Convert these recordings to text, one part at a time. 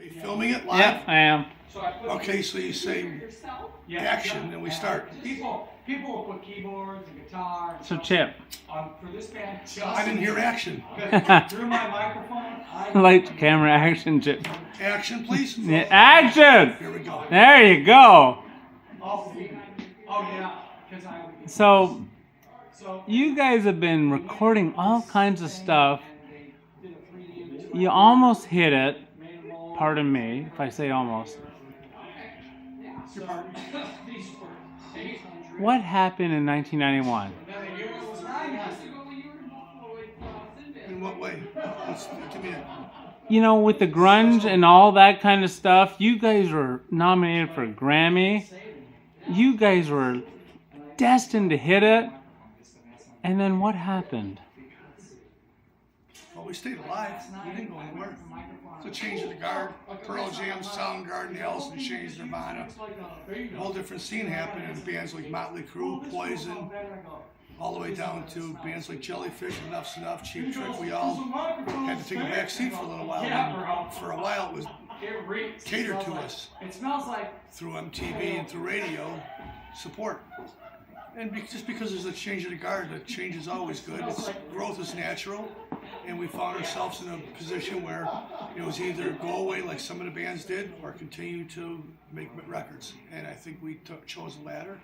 Are you filming it live? Yeah, I am. Okay, so you say action and we start. People will put keyboards and guitar. And So Chip. for this band, I didn't hear action. through my microphone. Light, camera, action, Chip. Action, please. Yeah, action! Here we go. There you go. Oh yeah, because I. So, you guys have been recording all kinds of stuff. You almost hit it. Pardon me if I say almost. What happened in 1991? In what way? Give me a... You know, with the grunge and all that kind of stuff, you guys were nominated for a Grammy. You guys were destined to hit it. And then what happened? Well, we stayed alive. We didn't go anywhere. It's a change of the guard. Pearl Jam, Soundgarden, Allison changed Nirvana. A whole different scene happened in bands like Motley Crue, Poison, all the way down to bands like Jellyfish, Enough's Enough, Cheap Trick. We all had to take a back seat for a little while. And for a while, it was catered to us through MTV and through radio support. And just because there's a change of the guard, the change is always good. Growth is natural, and we found ourselves in a position where it was either go away like some of the bands did, or continue to make records. And I think we chose the latter,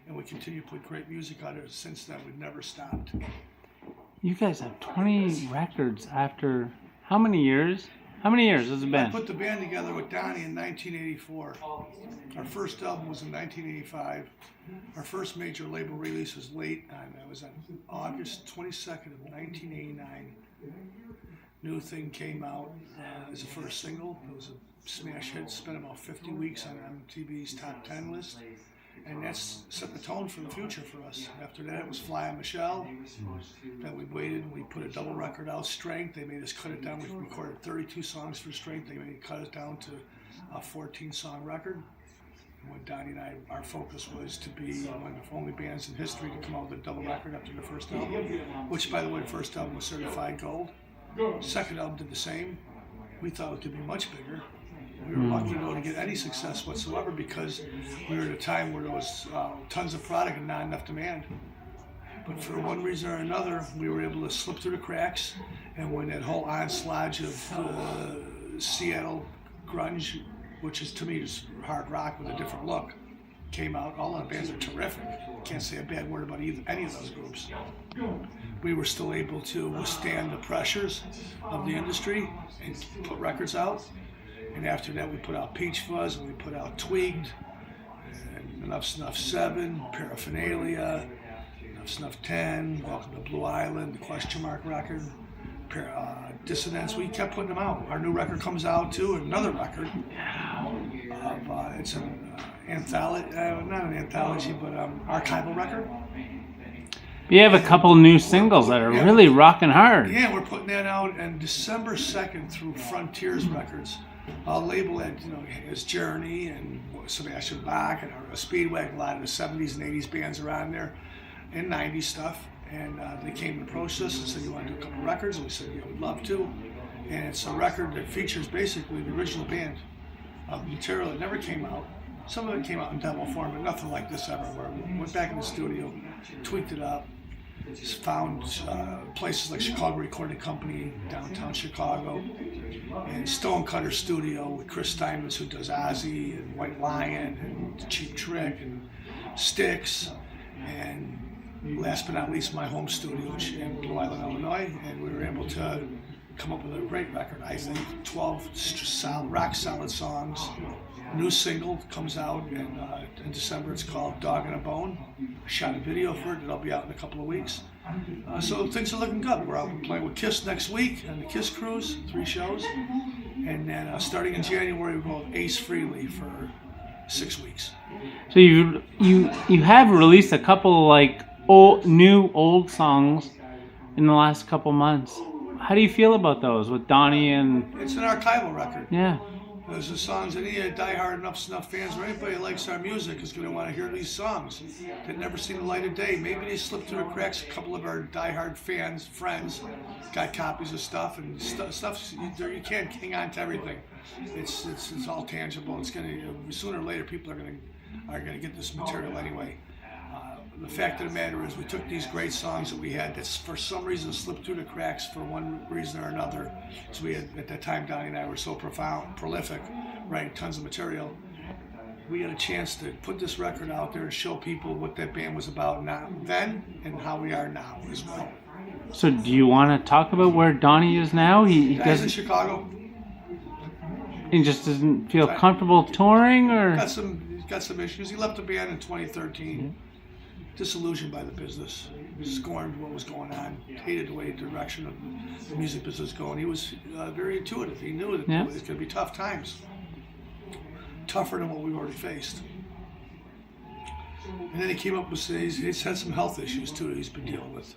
and we continue to put great music out there. Since then, we've never stopped. You guys have 20 records after how many years? How many years has it been? I put the band together with Donnie in 1984. Our first album was in 1985. Our first major label release was late on, it was on August 22nd of 1989. New Thing came out as a first single. It was a smash hit, spent about 50 weeks on MTV's top 10 list. And that's set the tone for the future for us. After that, it was Fly on Michelle. Then we waited and we put a double record out, Strength. They made us cut it down. We recorded 32 songs for Strength. They made us cut it down to a 14-song record. And when Donnie and I, our focus was to be one of the only bands in history to come out with a double record after the first album, which, by the way, the first album was certified gold. Second album did the same. We thought it could be much bigger. We were lucky to get any success whatsoever because we were at a time where there was tons of product and not enough demand. But for one reason or another, we were able to slip through the cracks. And when that whole onslaught of Seattle grunge, which is to me is hard rock with a different look, came out, all our bands are terrific. Can't say a bad word about any of those groups. We were still able to withstand the pressures of the industry and put records out. And after that, we put out Peach Fuzz, and we put out Tweaked, and Enough Snuff 7, Paraphernalia, Enough Snuff 10, Welcome to Blue Island, the Question Mark record, Dissonance. We kept putting them out. Our new record comes out too, another record. It's an anthology, not an anthology, but archival record. You have a couple new singles that are really rocking hard. Yeah, we're putting that out on December 2nd through Frontiers Records. I'll label it, as Journey and Sebastian Bach and Speedwagon. A lot of the 70s and 80s bands are on there, and 90s stuff. And they came and approached us and said, "You want to do a couple of records?" And we said, "Yeah, we'd love to." And it's a record that features basically the original band of material that never came out. Some of it came out in demo form, but nothing like this ever. We went back in the studio, tweaked it up, found places like Chicago Recording Company, downtown Chicago, and Stonecutter Studio with Chris Steinmetz, who does Ozzy and White Lion and Cheap Trick and Styx, and last but not least, my home studio in Blue Island, Illinois, and we were able to come up with a great record. I think 12 rock solid songs. New single comes out in December. It's called Dog and a Bone. I shot a video for it. It'll be out in a couple of weeks. So things are looking good. We're out playing with Kiss next week on the Kiss Cruise, 3 shows. And then starting in January, we're going to Ace Frehley for 6 weeks. So you have released a couple like old songs in the last couple months. How do you feel about those with Donnie and? It's an archival record. Yeah. Those are songs that any diehard Enough Snuff fans or anybody who likes our music is going to want to hear these songs that never seen the light of day. Maybe they slipped through the cracks. A couple of our diehard friends, got copies of stuff and stuff. You can't hang on to everything. It's all tangible. It's gonna sooner or later people are gonna get this material anyway. The fact of the matter is, we took these great songs that we had that for some reason slipped through the cracks for one reason or another. So we had, at that time, Donnie and I were so prolific, writing tons of material. We had a chance to put this record out there and show people what that band was about then and how we are now as well. So do you want to talk about where Donnie is now? He He's in doesn't. Chicago. He just doesn't feel comfortable touring, or He's got some issues. He left the band in 2013. Disillusioned by the business, scorned what was going on, hated the way the direction of the music business was going. He was very intuitive. He knew that it was going to be tough times, tougher than what we already faced. And then he came up with, he's had some health issues too that he's been dealing with.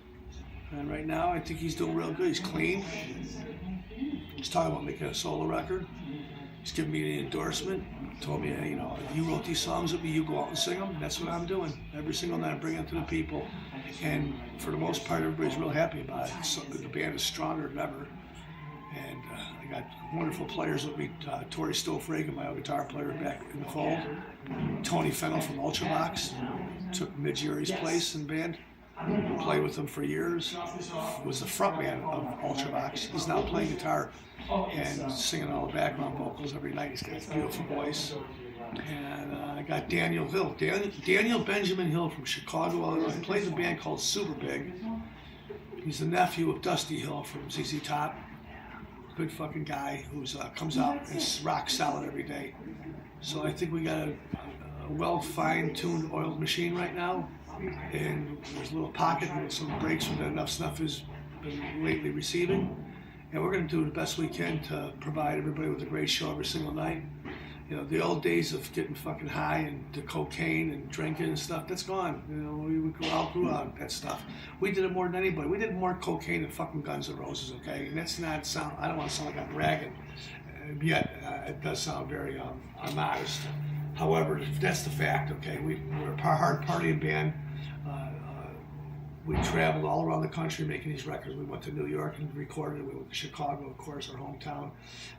And right now, I think he's doing real good. He's clean. He's talking about making a solo record. He's giving me an endorsement. Told me, hey, you wrote these songs with me, you go out and sing them. And that's what I'm doing. Every single night I bring them to the people. And for the most part, everybody's real happy about it. So the band is stronger than ever. And I got wonderful players with me. Tori Stofragan, my old guitar player, back in the fold. Tony Fennell from Ultravox took Midge place in the band. Played with them for years. Was the front man of Ultravox. He's now playing guitar and singing all the background vocals every night. He's got a beautiful voice. And I got Daniel Hill. Daniel Benjamin Hill from Chicago, Illinois. He plays a band called Super Big. He's the nephew of Dusty Hill from ZZ Top. Good fucking guy who comes out and is rock solid every day. So I think we got a well fine-tuned oiled machine right now. And there's a little pocket with some breaks that enough snuff has been lately receiving. And we're going to do the best we can to provide everybody with a great show every single night. The old days of getting fucking high and the cocaine and drinking and stuff, that's gone. We outgrew that stuff. We did it more than anybody. We did more cocaine than fucking Guns N' Roses, okay? And that's not I don't want to sound like I'm bragging. Yet, it does sound very immodest. However, that's the fact, okay? We're a hard partying band. We traveled all around the country making these records. We went to New York and recorded. We went to Chicago, of course, our hometown,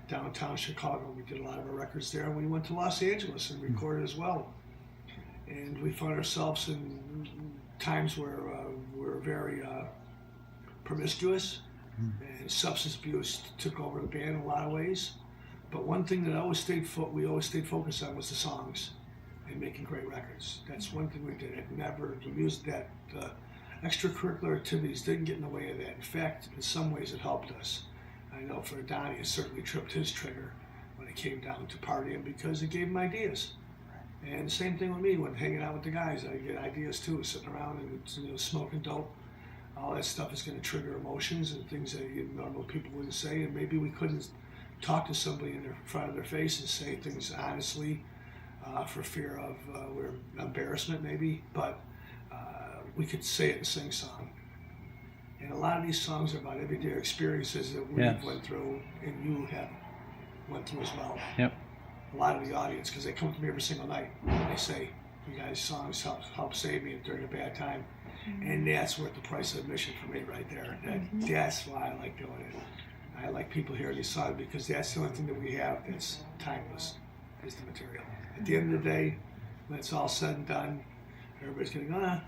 downtown Chicago. We did a lot of our records there. And we went to Los Angeles and recorded as well. And we found ourselves in times where we were very promiscuous, and substance abuse took over the band in a lot of ways. But one thing that we always stayed focused on was the songs and making great records. That's one thing we did. Extracurricular activities didn't get in the way of that. In fact, in some ways it helped us. I know for Donnie, it certainly tripped his trigger when it came down to partying because it gave him ideas. And the same thing with me when hanging out with the guys. I get ideas too, sitting around and smoking dope. All that stuff is going to trigger emotions and things that normal people wouldn't say. And maybe we couldn't talk to somebody in front of their face and say things honestly for fear of embarrassment maybe. But we could say it and sing song. And a lot of these songs are about everyday experiences that we went through and you have went through as well. Yep. A lot of the audience, because they come to me every single night and they say, you guys' songs help save me during a bad time. And that's worth the price of admission for me right there. That's why I like doing it. I like people hearing these songs because that's the only thing that we have that's timeless, is the material. At the end of the day, when it's all said and done, everybody's going to go,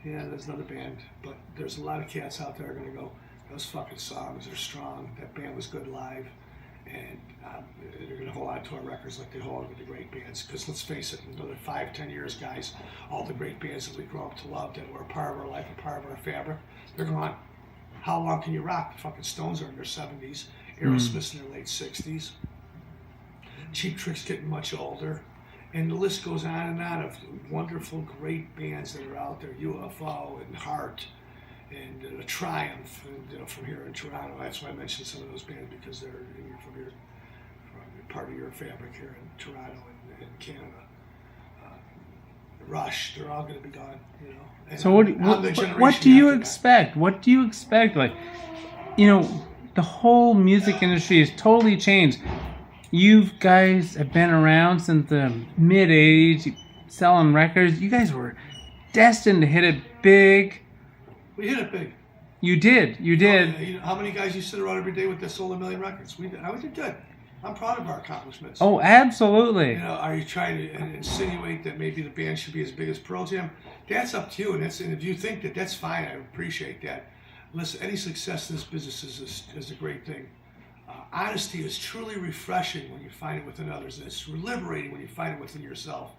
yeah, there's another band. But there's a lot of cats out there going to go, those fucking songs are strong. That band was good live. And they're going to hold on to our records like they hold on to the great bands. Because let's face it, in another 5-10 years, guys, all the great bands that we grew up to love, that were a part of our life, a part of our fabric, they're gone. How long can you rock? The fucking Stones are in their 70s. Aerosmith's in their late 60s. Cheap Trick's getting much older. And the list goes on of wonderful, great bands that are out there. UFO and Heart and Triumph, and, from here in Toronto. That's why I mentioned some of those bands, because they're from here, from part of your fabric here in Toronto and Canada. Rush, they're all going to be gone, And so what do you expect? What do you expect? Like, the whole music industry has totally changed. You guys have been around since the mid-80s, selling records. You guys were destined to hit it big. We hit it big. You did. How many guys you sit around every day with that sold 1 million records? We did good. I'm proud of our accomplishments. Oh, absolutely. You know, are you trying to insinuate that maybe the band should be as big as Pearl Jam? That's up to you, and if you think that, that's fine. I appreciate that. Listen, any success in this business is a great thing. Honesty is truly refreshing when you find it within others, and it's liberating when you find it within yourself.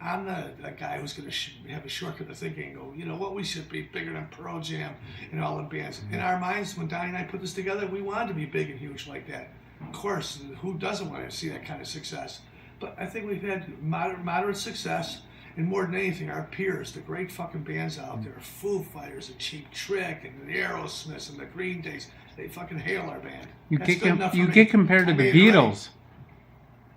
I'm not a guy who's going to have a shortcut of thinking and go, you know what, we should be bigger than Pearl Jam and all the bands. In our minds, when Donnie and I put this together, we wanted to be big and huge like that. Of course, who doesn't want to see that kind of success? But I think we've had moderate success, and more than anything, our peers, the great fucking bands out there, Foo Fighters and Cheap Trick and the Aerosmiths and the Green Days, they fucking hail our band. You That's good enough for you me. get compared to I the made it right. Beatles.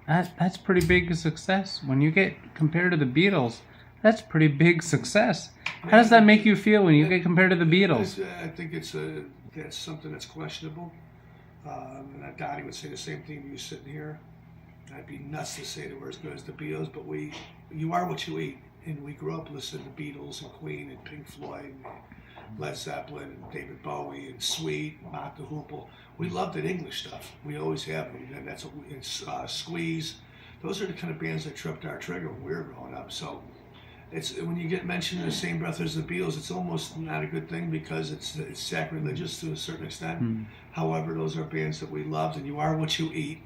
That's pretty big success. When you get compared to the Beatles, that's pretty big success. How does that make you feel when you get compared to the Beatles? I think that's something that's questionable. And Donnie would say the same thing to you sitting here. I'd be nuts to say that we're as good as the Beatles, but you are what you eat. And we grew up listening to Beatles and Queen and Pink Floyd and Led Zeppelin and David Bowie and Sweet, Mott the Hoople. We loved that English stuff. We always have. And that's what Squeeze. Those are the kind of bands that tripped our trigger when we were growing up. So it's when you get mentioned in the same breath as the Beatles, it's almost not a good thing because it's sacrilegious to a certain extent. However, those are bands that we loved, and you are what you eat.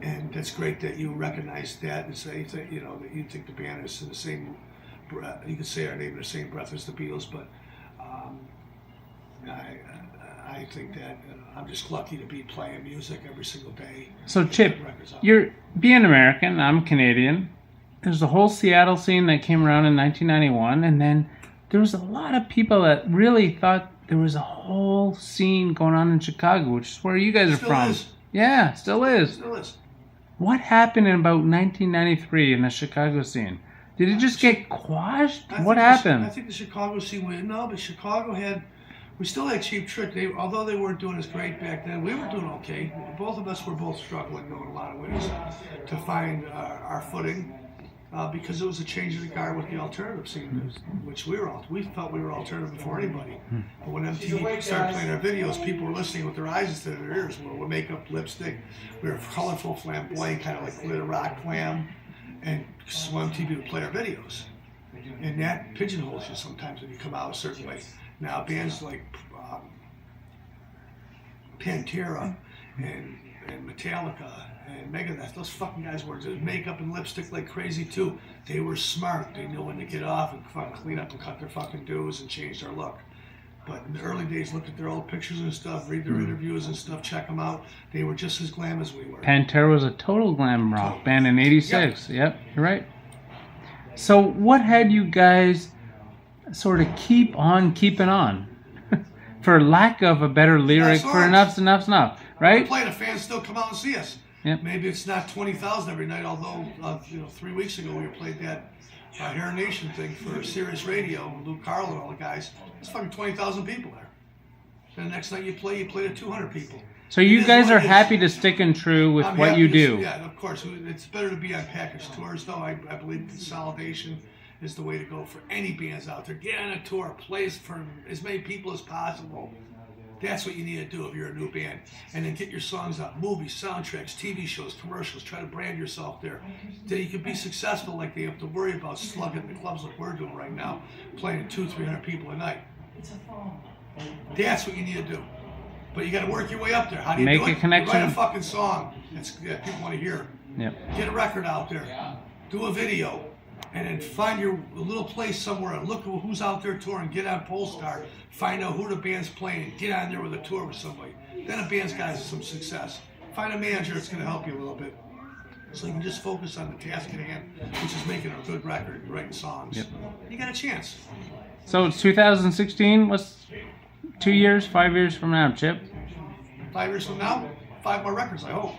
And that's great that you recognize that and say that, you know, that you think the band is in the same breath. You could say our name in the same breath as the Beatles, but I think that I'm just lucky to be playing music every single day. So Chip, you're being American, I'm Canadian. There's the whole Seattle scene that came around in 1991, and then there was a lot of people that really thought there was a whole scene going on in Chicago, which is where you guys are from. Is. Yeah, still is. Still is. What happened in about 1993 in the Chicago scene? Did it just get quashed? What happened? I think the Chicago scene went, no, but Chicago we still had Cheap Trick. Although they weren't doing as great back then, we were doing okay. Both of us were both struggling in a lot of ways to find our footing because it was a change of the guard with the alternative scene, which we felt we were alternative before anybody. But when MTV started playing our videos, people were listening with their eyes instead of their ears. We were makeup, lipstick, we were colorful, flamboyant, kind of like glitter rock glam, and so MTV would play our videos. And that pigeonholes you sometimes when you come out a certain way. Now bands like Pantera and Metallica and Megadeth, those fucking guys wore makeup and lipstick like crazy too. They were smart. They knew when to get off and fucking clean up and cut their fucking dues and change their look. But in the early days, look at their old pictures and stuff, read their interviews and stuff, check them out. They were just as glam as we were. Pantera was a total glam rock band in '86. Yep, you're right. So what had you guys sort of keep on keeping on? For lack of a better lyric, for enough's enough, right? We're playing, the fans still come out and see us. Yep. Maybe it's not 20,000 every night, although 3 weeks ago we played that Hair Nation thing for Sirius Radio, Luke Carl and all the guys. It's fucking 20,000 people there. And the next night you play to 200 people. So you guys are happy to stick and true with what you do. Yeah, of course. It's better to be on package tours, though. I believe consolidation is the way to go for any bands out there. Get on a tour, play for as many people as possible. That's what you need to do if you're a new band. And then get your songs out, movies, soundtracks, TV shows, commercials. Try to brand yourself there. Then you can be successful like they have to worry about slugging the clubs like we're doing right now, playing 200-300 people a night. That's what you need to do. But you got to work your way up there. How do you do it? Make a connection. You write a fucking song that people want to hear. Yep. Get a record out there. Do a video. And then find your little place somewhere and look at who's out there touring. Get on Polestar. Find out who the band's playing. Get on there with a tour with somebody. Then a band's got some success. Find a manager that's going to help you a little bit. So you can just focus on the task at hand, which is making a good record and writing songs. Yep. You got a chance. So it's 2016. What's 2 years, 5 years from now, Chip? 5 years from now, 5 more records, I hope.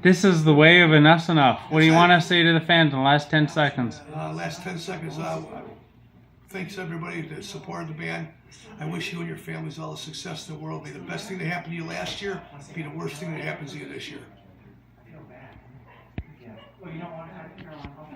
This is the way of enough's enough. What do you want to say to the fans in the last 10 seconds? Last 10 seconds. Thanks everybody that supported the band. I wish you and your families all the success in the world. May the best thing that happened to you last year be the worst thing that happens to you this year.